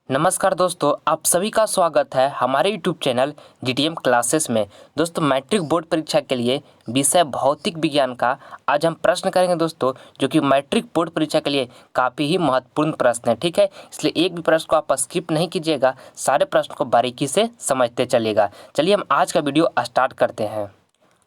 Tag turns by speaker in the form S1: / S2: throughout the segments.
S1: नमस्कार दोस्तों, आप सभी का स्वागत है हमारे यूट्यूब चैनल जीटीएम क्लासेस में। दोस्तों, मैट्रिक बोर्ड परीक्षा के लिए विषय भौतिक विज्ञान का आज हम प्रश्न करेंगे दोस्तों, जो कि मैट्रिक बोर्ड परीक्षा के लिए काफ़ी ही महत्वपूर्ण प्रश्न है। ठीक है, इसलिए एक भी प्रश्न को आप स्किप नहीं कीजिएगा, सारे प्रश्न को बारीकी से समझते चलिएगा। चलिए हम आज का वीडियो स्टार्ट करते हैं।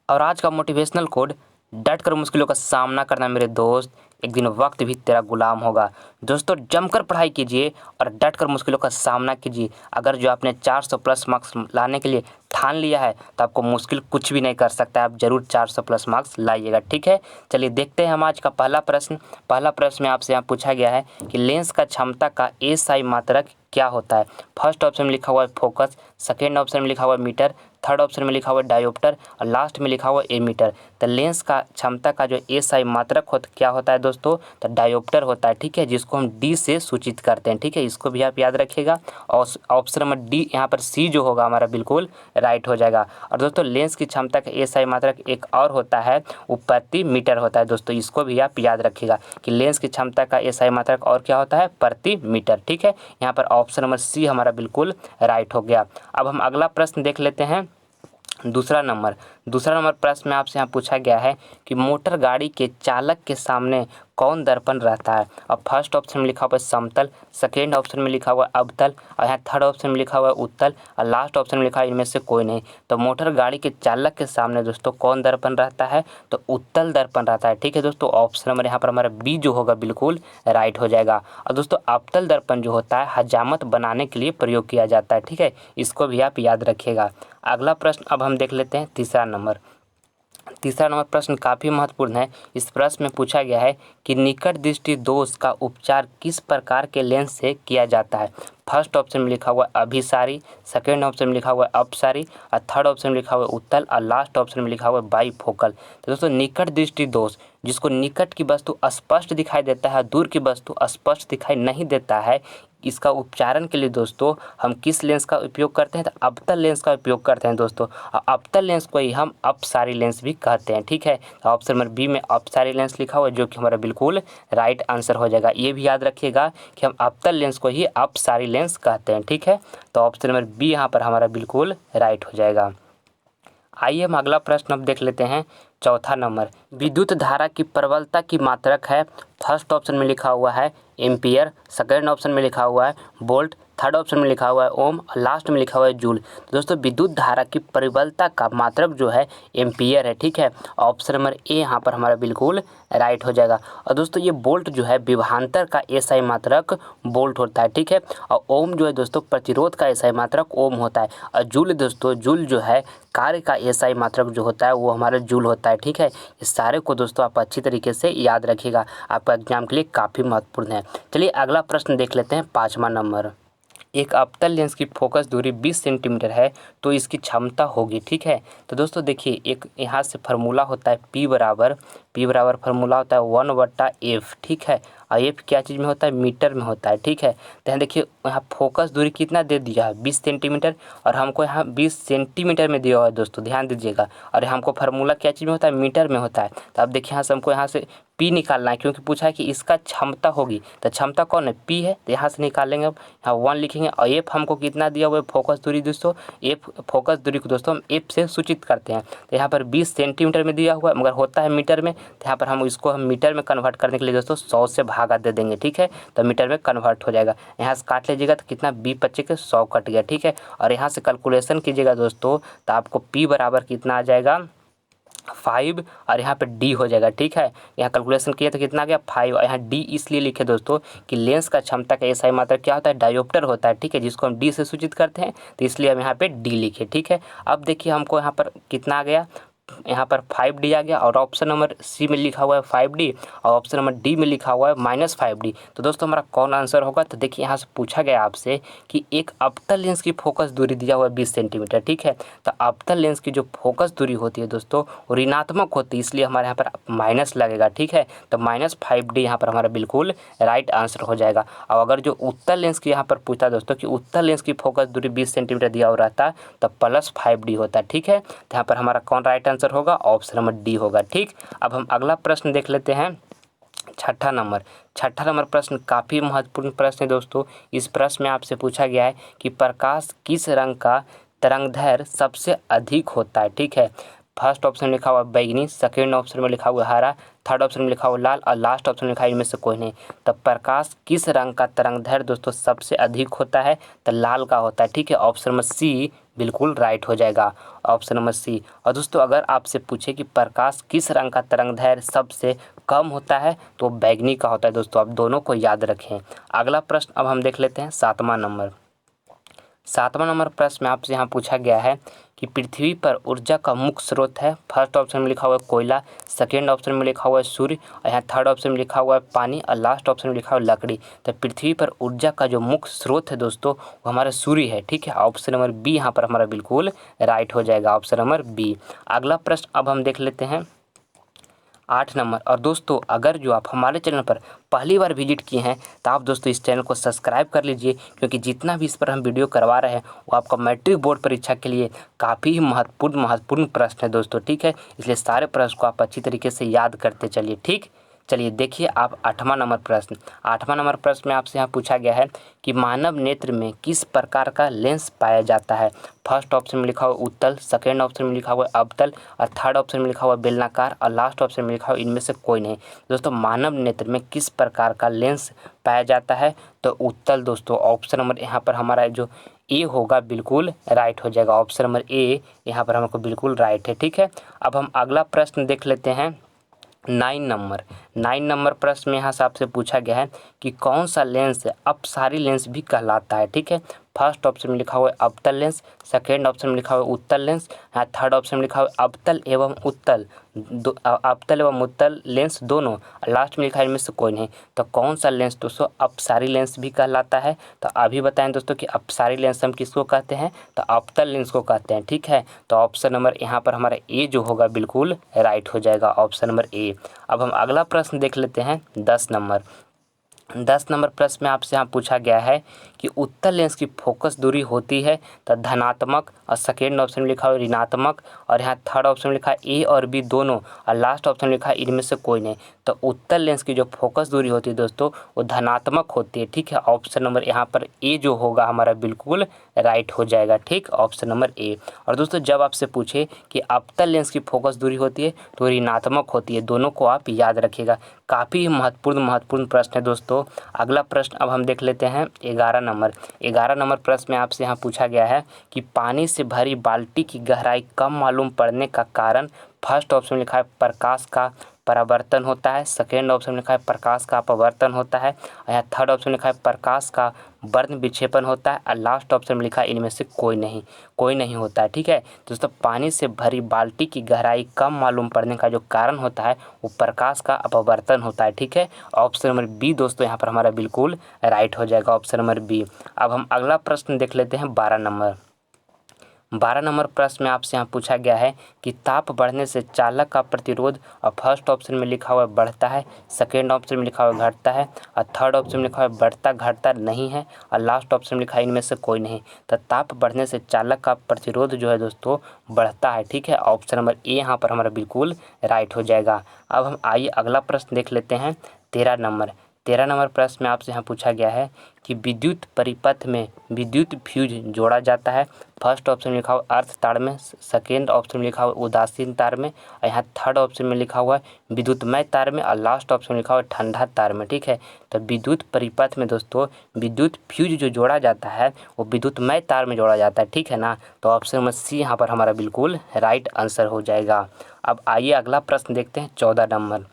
S1: और आज का मोटिवेशनल कोड, डट कर मुश्किलों का सामना करना मेरे दोस्त, एक दिन वक्त भी तेरा गुलाम होगा। दोस्तों, जमकर पढ़ाई कीजिए और डट कर मुश्किलों का सामना कीजिए। अगर जो आपने 400 प्लस मार्क्स लाने के लिए ठान लिया है तो आपको मुश्किल कुछ भी नहीं कर सकता। आप जरूर 400 प्लस मार्क्स लाइएगा। ठीक है, चलिए देखते हैं हम आज का पहला प्रश्न। पहला प्रश्न में आपसे यहाँ पूछा गया है कि लेंस का क्षमता का एसआई मात्रक क्या होता है। फर्स्ट ऑप्शन में लिखा हुआ है फोकस, सेकेंड ऑप्शन में लिखा हुआ है मीटर, थर्ड ऑप्शन में लिखा हुआ है डायोप्टर और लास्ट में लिखा हुआ है एमीटर। तो लेंस का क्षमता का जो एसआई मात्रक क्या होता है दोस्तों, तो डायोप्टर होता है। ठीक है, जिसको हम डी से सूचित करते हैं। ठीक है, इसको भी आप याद रखिएगा। और ऑप्शन नंबर डी, यहाँ पर सी जो होगा हमारा बिल्कुल राइट हो जाएगा। और दोस्तों, लेंस की क्षमता का एसआई मात्रक एक और होता है, वो प्रति मीटर होता है। दोस्तों, इसको भी आप याद रखिएगा कि लेंस की क्षमता का एसआई मात्रक और क्या होता है, प्रति मीटर। ठीक है, यहाँ पर ऑप्शन नंबर सी हमारा बिल्कुल राइट हो गया। अब हम अगला प्रश्न देख लेते हैं। दूसरा नंबर प्रश्न में आपसे यहाँ पूछा गया है कि मोटर गाड़ी के चालक के सामने कौन दर्पण रहता है। और फर्स्ट ऑप्शन में लिखा हुआ है समतल, सेकेंड ऑप्शन में लिखा हुआ है अवतल और यहाँ थर्ड ऑप्शन में लिखा हुआ है उत्तल और लास्ट ऑप्शन में लिखा है इनमें से कोई नहीं। तो मोटर गाड़ी के चालक के सामने दोस्तों कौन दर्पण रहता है, तो उत्तल दर्पण रहता है। ठीक है दोस्तों, ऑप्शन नंबर यहाँ पर हमारा बी जो होगा बिल्कुल राइट हो जाएगा। और दोस्तों, अवतल दर्पण जो होता है हजामत बनाने के लिए प्रयोग किया जाता है। ठीक है, इसको भी आप याद रखिएगा। अगला प्रश्न अब हम देख लेते हैं। तीसरा नंबर प्रश्न काफ़ी महत्वपूर्ण है। इस प्रश्न में पूछा गया है कि निकट दृष्टि दोष का उपचार किस प्रकार के लेंस से किया जाता है। फर्स्ट ऑप्शन में लिखा हुआ है अभिसारी, सेकेंड ऑप्शन में लिखा हुआ है अपसारी और थर्ड ऑप्शन में लिखा हुआ है उत्तल और लास्ट ऑप्शन में लिखा हुआ है बाईफोकल। तो दोस्तों, निकट दृष्टि दोष, जिसको निकट की वस्तु स्पष्ट दिखाई देता है, दूर की वस्तु स्पष्ट दिखाई नहीं देता है, इसका उपचारण के लिए दोस्तों हम किस लेंस का उपयोग करते हैं, तो अवतल लेंस का उपयोग करते हैं दोस्तों। और अवतल लेंस को ही हम अपसारी लेंस भी कहते हैं। ठीक है, तो ऑप्शन नंबर बी में अपसारी लेंस लिखा हुआ है, जो कि हमारा बिल्कुल राइट आंसर हो जाएगा। ये भी याद रखिएगा कि हम अवतल लेंस को ही अपसारी लेंस कहते हैं। ठीक है, तो ऑप्शन नंबर बी यहाँ पर हमारा बिल्कुल राइट हो जाएगा। आइए हम अगला प्रश्न अब देख लेते हैं। चौथा नंबर, विद्युत धारा की प्रबलता की मात्रक है। फर्स्ट ऑप्शन में लिखा हुआ है एम्पियर, सेकेंड ऑप्शन में लिखा हुआ है वोल्ट, थर्ड ऑप्शन में लिखा हुआ है ओम और लास्ट में लिखा हुआ है जूल। तो दोस्तों, विद्युत धारा की प्रबलता का मात्रक जो है एम्पियर है। ठीक है, ऑप्शन नंबर ए यहाँ पर हमारा बिल्कुल राइट हो जाएगा। और दोस्तों, ये वोल्ट जो है विभवांतर का एसआई मात्रक वोल्ट होता है। ठीक है, और ओम जो है दोस्तों प्रतिरोध का एसआई मात्रक ओम होता है। और जूल दोस्तों, जूल जो है कार्य का एसआई मात्रक जो होता है वो हमारा जूल होता है। ठीक है, इस सारे को दोस्तों आप अच्छी तरीके से याद रखिएगा, आपका एग्जाम के लिए काफ़ी महत्वपूर्ण है। चलिए अगला प्रश्न देख लेते हैं। पाँचवा नंबर, एक अवतल लेंस की फोकस दूरी 20 सेंटीमीटर है तो इसकी क्षमता होगी। ठीक है, तो दोस्तों देखिए, एक यहाँ से फार्मूला होता है P बराबर फार्मूला होता है 1/f। ठीक है, और एफ क्या चीज़ में होता है, मीटर में होता है। ठीक है, तो यहाँ देखिए, यहाँ फोकस दूरी कितना दे दिया है 20 सेंटीमीटर और हमको यहाँ 20 सेंटीमीटर में दिया हुआ है दोस्तों, ध्यान दीजिएगा। और हमको फार्मूला क्या चीज़ में होता है, मीटर में होता है। तो अब देखिए यहाँ से हमको यहाँ से P निकालना है, क्योंकि पूछा है कि इसका क्षमता होगी, तो क्षमता कौन है, P है। तो यहाँ से निकालेंगे, अब यहाँ 1 लिखेंगे और एफ हमको कितना दिया हुआ है, फोकस दूरी दोस्तों, एफ फोकस दूरी को दोस्तों हम एफ से सूचित करते हैं। तो यहाँ पर 20 सेंटीमीटर में दिया हुआ है, मगर होता है मीटर में। तो यहाँ पर हम इसको मीटर में कन्वर्ट करने के लिए दोस्तों 100 से भागा दे देंगे। ठीक है, तो मीटर में कन्वर्ट हो जाएगा। यहाँ से काट लीजिएगा तो कितना 20 25 के 100 कट गया। ठीक है, और यहाँ से कैलकुलेशन कीजिएगा दोस्तों, तो आपको P बराबर कितना आ जाएगा 5 और यहाँ पे D हो जाएगा। ठीक है, यहाँ कैलकुलेशन किया तो कितना आ गया 5 और यहाँ D इसलिए लिखे दोस्तों कि लेंस का क्षमता का एसआई मात्रक क्या होता है, डायोप्टर होता है। ठीक है, जिसको हम D से सूचित करते हैं, तो इसलिए हम यहाँ पे D लिखे। ठीक है, अब देखिए हमको यहाँ पर कितना आ गया, यहाँ पर 5D आ गया और ऑप्शन नंबर सी में लिखा हुआ है 5D और ऑप्शन नंबर डी में लिखा हुआ है -5D। तो दोस्तों हमारा कौन आंसर होगा, तो देखिए यहाँ से पूछा गया आपसे कि एक अवतल लेंस की फोकस दूरी दिया हुआ है 20 सेंटीमीटर। ठीक है, तो अवतल लेंस की जो फोकस दूरी होती है दोस्तों वो ऋणात्मक होती है, इसलिए हमारे यहाँ पर माइनस लगेगा। ठीक है, तो -5D यहाँ पर हमारा बिल्कुल राइट आंसर हो जाएगा। और अगर जो उत्तल लेंस की यहाँ पर पूछता दोस्तों कि उत्तल लेंस की फोकस दूरी 20 सेंटीमीटर दिया हुआ रहता है तो +5D होता है। ठीक है, तो यहाँ पर हमारा कौन राइट आंसर होगा, ऑप्शन नंबर डी होगा। ठीक, अब हम अगला प्रश्न देख लेते हैं। छठा नंबर प्रश्न काफ़ी महत्वपूर्ण प्रश्न है दोस्तों। इस प्रश्न में आपसे पूछा गया है कि प्रकाश किस रंग का तरंगदैर्घ्य सबसे अधिक होता है। ठीक है, फर्स्ट ऑप्शन में लिखा हुआ बैगनी, सेकेंड ऑप्शन में लिखा हुआ हरा, थर्ड ऑप्शन में लिखा हुआ लाल और लास्ट ऑप्शन में लिखा है इनमें से कोई नहीं। तो प्रकाश किस रंग का तरंगदैर्घ्य दोस्तों सबसे अधिक होता है, तो लाल का होता है। ठीक है, ऑप्शन नंबर सी बिल्कुल राइट हो जाएगा, ऑप्शन नंबर सी। और दोस्तों अगर आपसे पूछे कि प्रकाश किस रंग का तरंगदैर्घ्य सबसे कम होता है, तो बैगनी का होता है दोस्तों। आप दोनों को याद रखें। अगला प्रश्न अब हम देख लेते हैं सातवां नंबर प्रश्न में आपसे यहाँ पूछा गया है कि पृथ्वी पर ऊर्जा का मुख्य स्रोत है। फर्स्ट ऑप्शन में लिखा हुआ है कोयला, सेकेंड ऑप्शन में लिखा हुआ है सूर्य और यहाँ थर्ड ऑप्शन में लिखा हुआ है पानी और लास्ट ऑप्शन में लिखा हुआ है लकड़ी। तो पृथ्वी पर ऊर्जा का जो मुख्य स्रोत है दोस्तों वो हमारा सूर्य है। ठीक है, ऑप्शन नंबर बी यहाँ पर हमारा बिल्कुल राइट हो जाएगा, ऑप्शन नंबर बी। अगला प्रश्न अब हम देख लेते हैं 8 नंबर। और दोस्तों अगर जो आप हमारे चैनल पर पहली बार विजिट किए हैं तो आप दोस्तों इस चैनल को सब्सक्राइब कर लीजिए, क्योंकि जितना भी इस पर हम वीडियो करवा रहे हैं वो आपका मैट्रिक बोर्ड परीक्षा के लिए काफ़ी महत्वपूर्ण प्रश्न है दोस्तों। ठीक है, इसलिए सारे प्रश्न को आप अच्छी तरीके से याद करते चलिए। ठीक, चलिए देखिए आप 8वां नंबर प्रश्न में आपसे यहाँ पूछा गया है कि मानव नेत्र में किस प्रकार का लेंस पाया जाता है। फर्स्ट ऑप्शन में लिखा हुआ उत्तल, सेकेंड ऑप्शन में लिखा हुआ अवतल और थर्ड ऑप्शन में लिखा हुआ बेलनाकार और लास्ट ऑप्शन में लिखा हुआ इनमें से कोई नहीं। दोस्तों मानव नेत्र में किस प्रकार का लेंस पाया जाता है, तो उत्तल दोस्तों। ऑप्शन नंबर यहाँ पर हमारा जो ए होगा बिल्कुल राइट हो जाएगा, ऑप्शन नंबर ए यहाँ पर हमको बिल्कुल राइट है। ठीक है, अब हम अगला प्रश्न देख लेते हैं 9 नंबर प्रश्न में यहाँ से आपसे पूछा गया है कि कौन सा लेंस अपसारी लेंस भी कहलाता है। ठीक है, फर्स्ट ऑप्शन में लिखा हुआ है अवतल लेंस, सेकेंड ऑप्शन में लिखा हुआ है उत्तल लेंस, यहाँ थर्ड ऑप्शन में लिखा हुआ है अवतल एवं उत्तल लेंस दोनों, लास्ट में लिखा है इनमें से कोई नहीं। तो कौन सा लेंस दोस्तों अपसारी लेंस भी कहलाता है, तो अभी बताएं दोस्तों कि अपसारी लेंस हम किसको कहते हैं, तो अवतल लेंस को कहते हैं। ठीक है, तो ऑप्शन नंबर यहाँ पर हमारा ए जो होगा बिल्कुल राइट हो जाएगा, ऑप्शन नंबर ए। अब हम अगला प्रश्न देख लेते हैं 10 नंबर प्रश्न में आपसे यहाँ पूछा गया है कि उत्तल लेंस की फोकस दूरी होती है तो धनात्मक, और सेकेंड ऑप्शन में लिखा हुआ ऋणात्मक और यहाँ थर्ड ऑप्शन में लिखा है ए और बी दोनों और लास्ट ऑप्शन में लिखा है इनमें से कोई नहीं। तो उत्तल लेंस की जो फोकस दूरी होती है दोस्तों वो धनात्मक होती है। ठीक है, ऑप्शन नंबर यहाँ पर ए जो होगा हमारा बिल्कुल राइट हो जाएगा। ठीक, ऑप्शन नंबर ए। और दोस्तों जब आपसे पूछे कि अवतल लेंस की फोकस दूरी होती है तो ऋणात्मक होती है, दोनों को आप याद रखिएगा। काफ़ी महत्वपूर्ण प्रश्न है दोस्तों। अगला प्रश्न अब हम देख लेते हैं 11 नंबर प्रश्न में आपसे यहाँ पूछा गया है कि पानी से भरी बाल्टी की गहराई कम मालूम पड़ने का कारण। फर्स्ट ऑप्शन में लिखा है प्रकाश का परावर्तन होता है, सेकेंड ऑप्शन में लिखा है प्रकाश का अपवर्तन होता है, यहाँ थर्ड ऑप्शन में लिखा है प्रकाश का वर्ण विक्षेपण होता है और लास्ट ऑप्शन में लिखा है इनमें से कोई नहीं होता है। ठीक है दोस्तों, पानी से भरी बाल्टी की गहराई कम मालूम पड़ने का जो कारण होता है वो प्रकाश का अपवर्तन होता है। ठीक है, ऑप्शन नंबर बी दोस्तों यहाँ पर हमारा बिल्कुल राइट हो जाएगा, ऑप्शन नंबर बी। अब हम अगला प्रश्न देख लेते हैं 12 नंबर प्रश्न में आपसे यहाँ पूछा गया है कि ताप बढ़ने से चालक का प्रतिरोध, और फर्स्ट ऑप्शन में लिखा हुआ है बढ़ता है, सेकेंड ऑप्शन में लिखा हुआ है घटता है और थर्ड ऑप्शन में लिखा हुआ है बढ़ता घटता नहीं है और लास्ट ऑप्शन में लिखा है इनमें से कोई नहीं। तो ताप बढ़ने से चालक का प्रतिरोध जो है दोस्तों बढ़ता है। ठीक है, ऑप्शन नंबर ए यहाँ पर हमारा बिल्कुल राइट हो जाएगा। अब हम आइए अगला प्रश्न देख लेते हैं 13 नंबर प्रश्न में आपसे यहाँ पूछा गया है कि विद्युत परिपथ में विद्युत फ्यूज जोड़ा जाता है। फर्स्ट ऑप्शन में लिखा हुआ अर्ध तार में, सेकेंड ऑप्शन में लिखा हुआ उदासीन तार में और यहाँ थर्ड ऑप्शन में लिखा हुआ है विद्युतमय तार में और लास्ट ऑप्शन में लिखा हुआ है ठंडा तार में। ठीक है, तो विद्युत परिपथ में दोस्तों विद्युत फ्यूज जो जोड़ा जाता है वो विद्युतमय तार में जोड़ा जाता है। ठीक है ना, तो ऑप्शन नंबर सी यहाँ पर हमारा बिल्कुल राइट आंसर हो जाएगा। अब आइए अगला प्रश्न देखते हैं 14 नंबर।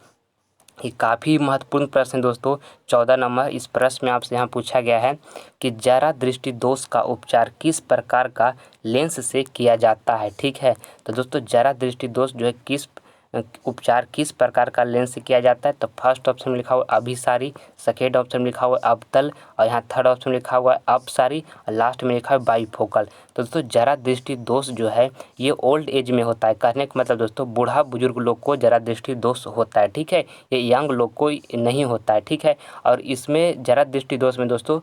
S1: ये काफ़ी महत्वपूर्ण प्रश्न है दोस्तों। 14 नंबर इस प्रश्न में आपसे यहाँ पूछा गया है कि जरा दृष्टि दोष का उपचार किस प्रकार का लेंस से किया जाता है। ठीक है, तो दोस्तों जरा दृष्टि दोष जो है किस प्रकार का लेंस से किया जाता है, तो फर्स्ट ऑप्शन में लिखा हुआ अभिसारी, सेकेंड ऑप्शन में लिखा हुआ अवतल और यहाँ थर्ड ऑप्शन में लिखा हुआ है अपसारी और लास्ट में लिखा है बाईफोकल। तो दोस्तों जरा दृष्टि दोष जो है ये ओल्ड एज में होता है, कहने का मतलब दोस्तों बूढ़ा बुजुर्ग लोग को जरा दृष्टि दोष होता है। ठीक है, ये यंग लोग को नहीं होता है। ठीक है, और इसमें जरा दृष्टि दोष में दोस्तों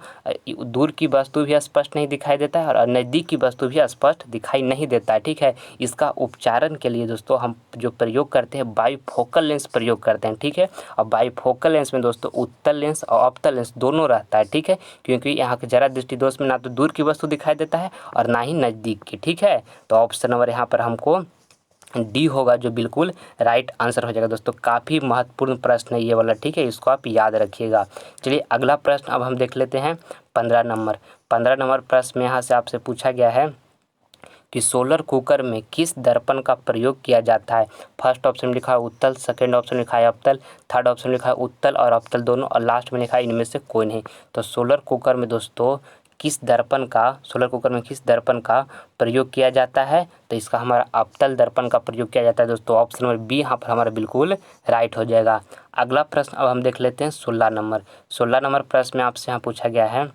S1: दूर की वस्तु भी स्पष्ट नहीं दिखाई देता है और नज़दीक की वस्तु भी स्पष्ट दिखाई नहीं देता है। ठीक है, इसका उपचारण के लिए दोस्तों हम जो प्रयोग करते हैं बाईफोकल लेंस प्रयोग करते हैं, ठीक है। और बाईफोकल लेंस में दोस्तों उत्तल लेंस और अवतल लेंस दोनों रहता है, ठीक है, क्योंकि यहाँ के जरा दृष्टि दोष में ना तो दूर की वस्तु दिखाई देता है और ना ही नज़दीक की, ठीक है। तो ऑप्शन नंबर यहाँ पर हमको डी होगा जो बिल्कुल राइट आंसर हो जाएगा दोस्तों। काफ़ी महत्वपूर्ण प्रश्न है ये वाला, ठीक है, इसको आप याद रखिएगा। चलिए अगला प्रश्न अब हम देख लेते हैं 15 नंबर। 15 नंबर प्रश्न में यहाँ से आपसे पूछा गया है कि सोलर कुकर में किस दर्पण का प्रयोग किया जाता है। फर्स्ट ऑप्शन में लिखा है उत्तल, सेकंड ऑप्शन में लिखा है अवतल, थर्ड ऑप्शन में लिखा है उत्तल और अवतल दोनों, और लास्ट में लिखा है इनमें से कोई नहीं। तो सोलर कुकर में दोस्तों सोलर कुकर में किस दर्पण का प्रयोग किया जाता है, तो इसका हमारा अवतल दर्पण का प्रयोग किया जाता है दोस्तों। ऑप्शन नंबर बी यहाँ पर हमारा बिल्कुल राइट हो जाएगा। अगला प्रश्न अब हम देख लेते हैं 16 नंबर। 16 नंबर प्रश्न में आपसे यहाँ पूछा गया है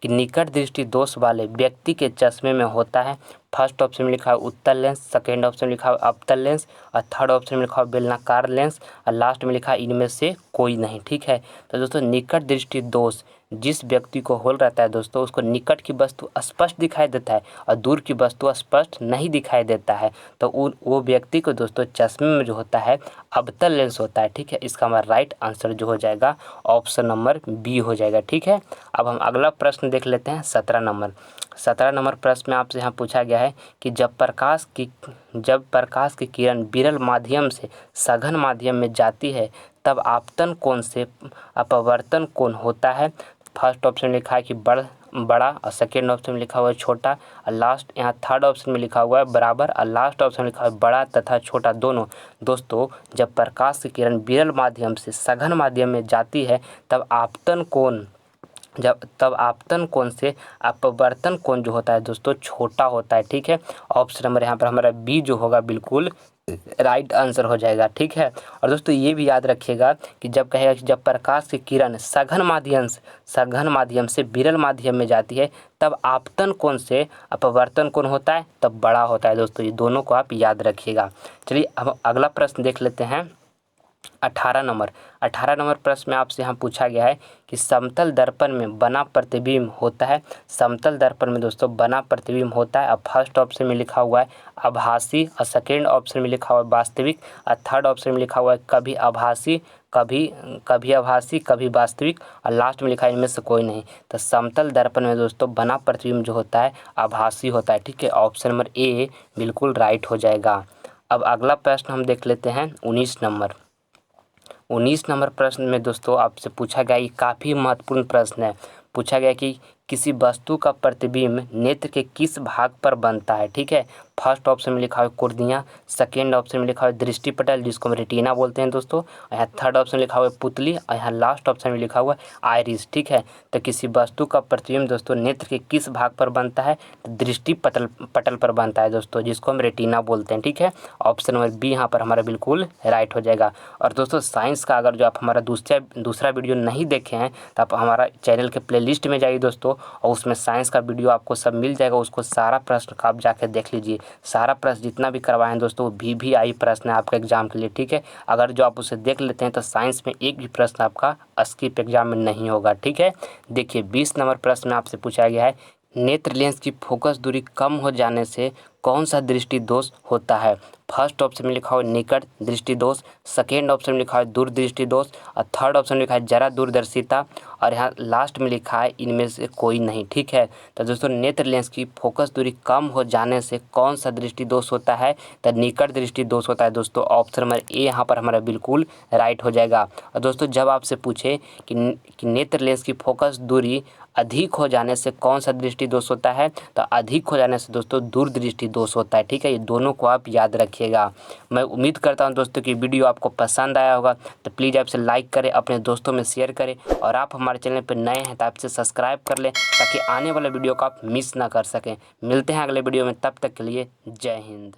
S1: कि निकट दृष्टि दोष वाले व्यक्ति के चश्मे में होता है। फर्स्ट ऑप्शन में लिखा है उत्तल लेंस, सेकेंड ऑप्शन में लिखा है अवतल लेंस और थर्ड ऑप्शन में लिखा है बेलनाकार लेंस और लास्ट में लिखा है इनमें से कोई नहीं, ठीक है। तो दोस्तों निकट दृष्टि दोष जिस व्यक्ति को हो रहता है दोस्तों, उसको निकट की वस्तु स्पष्ट दिखाई देता है और दूर की वस्तु स्पष्ट नहीं दिखाई देता है। तो वो व्यक्ति को दोस्तों चश्मे में जो होता है अवतल लेंस होता है, ठीक है। इसका हमारा राइट आंसर जो हो जाएगा ऑप्शन नंबर बी हो जाएगा, ठीक है। अब हम अगला प्रश्न देख लेते हैं 17 नंबर। 17 नंबर प्रश्न में आपसे यहाँ पूछा गया है कि जब प्रकाश की किरण विरल माध्यम से सघन माध्यम में जाती है तब आपतन कोण से अपवर्तन कोण होता है। फर्स्ट ऑप्शन में लिखा है कि बड़ा और सेकेंड ऑप्शन में लिखा हुआ है छोटा और लास्ट यहाँ थर्ड ऑप्शन में लिखा हुआ है बराबर और लास्ट ऑप्शन में लिखा है बड़ा तथा छोटा दोनों। दोस्तों जब प्रकाश की किरण विरल माध्यम से सघन माध्यम में जाती है तब आपतन कोण से अपवर्तन कोण जो होता है दोस्तों छोटा होता है, ठीक है। ऑप्शन नंबर यहाँ पर हमारा बी जो होगा बिल्कुल राइट आंसर हो जाएगा, ठीक है। और दोस्तों ये भी याद रखिएगा कि जब कहेगा कि जब प्रकाश की किरण सघन माध्यम से विरल माध्यम में जाती है तब आपतन कोण से अपवर्तन कोण होता है तब बड़ा होता है दोस्तों। ये दोनों को आप याद रखिएगा। चलिए अब अगला प्रश्न देख लेते हैं 18 नंबर प्रश्न में आपसे यहाँ पूछा गया है कि समतल दर्पण में बना प्रतिबिंब होता है। समतल दर्पण में दोस्तों बना प्रतिबिंब होता है। अब फर्स्ट ऑप्शन में लिखा हुआ है आभासी और सेकेंड ऑप्शन में लिखा हुआ है वास्तविक और थर्ड ऑप्शन में लिखा हुआ है कभी आभासी कभी वास्तविक और लास्ट में लिखा है इनमें से कोई नहीं। तो समतल दर्पण में दोस्तों बना प्रतिबिंब जो होता है आभासी होता है, ठीक है। ऑप्शन नंबर ए बिल्कुल राइट हो जाएगा। अब अगला प्रश्न हम देख लेते हैं 19 नंबर प्रश्न में दोस्तों आपसे पूछा गया, ये काफ़ी महत्वपूर्ण प्रश्न है। पूछा गया कि किसी वस्तु का प्रतिबिंब नेत्र के किस भाग पर बनता है, ठीक है। फर्स्ट ऑप्शन में लिखा है कुर्दियाँ, सेकेंड ऑप्शन में लिखा है दृष्टिपटल जिसको हम रेटिना बोलते हैं दोस्तों, यहाँ थर्ड ऑप्शन में लिखा हुआ है पुतली और यहाँ लास्ट ऑप्शन में लिखा हुआ है आइरिस, ठीक है। तो किसी वस्तु का प्रतिबिंब दोस्तों नेत्र के किस भाग पर बनता है, तो दृष्टिपटल पर बनता है दोस्तों, जिसको हम रेटिना बोलते हैं, ठीक है। ऑप्शन नंबर बी यहाँ पर हमारा बिल्कुल राइट हो जाएगा। और दोस्तों साइंस का अगर जो आप हमारा दूसरा वीडियो नहीं देखे हैं तो आप हमारा चैनल के प्लेलिस्ट में जाइए दोस्तों, और उसमें साइंस का वीडियो आपको सब मिल जाएगा। उसको सारा प्रश्न का आप जाकर देख लीजिए। सारा प्रश्न जितना भी करवाए हैं दोस्तों VVI प्रश्न है आपके एग्जाम के लिए, ठीक है। अगर जो आप उसे देख लेते हैं तो साइंस में एक भी प्रश्न आपका स्किप एग्जाम में नहीं होगा, ठीक है। देखिए 20 नंबर प्रश्न में आपसे पूछा गया है नेत्र लेंस की फोकस दूरी कम हो जाने से कौन सा दृष्टि दोष होता है। फर्स्ट ऑप्शन में लिखा हुआ है निकट दृष्टि दोष, सेकेंड ऑप्शन में लिखा है दूर दृष्टि दोष और थर्ड ऑप्शन में लिखा है जरा दूरदर्शिता और यहाँ लास्ट में लिखा है इनमें से कोई नहीं, ठीक है। तो दोस्तों नेत्र लेंस की फोकस दूरी कम हो जाने से कौन सा दृष्टि दोष होता है, तो निकट दृष्टि दोष होता है दोस्तों। ऑप्शन नंबर ए यहाँ पर हमारा बिल्कुल राइट हो जाएगा। और दोस्तों जब आपसे पूछे कि नेत्र लेंस की फोकस दूरी अधिक हो जाने से कौन सा दृष्टि दोष होता है, तो अधिक हो जाने से दोस्तों दूर दृष्टि दोष होता है, ठीक है। ये दोनों को आप याद रखिएगा। मैं उम्मीद करता हूं दोस्तों कि वीडियो आपको पसंद आया होगा, तो प्लीज़ आपसे लाइक करें, अपने दोस्तों में शेयर करें और आप हमारे चैनल पर नए हैं तो आपसे सब्सक्राइब कर लें ताकि आने वाले वीडियो को आप मिस ना कर सकें। मिलते हैं अगले वीडियो में, तब तक के लिए जय हिंद।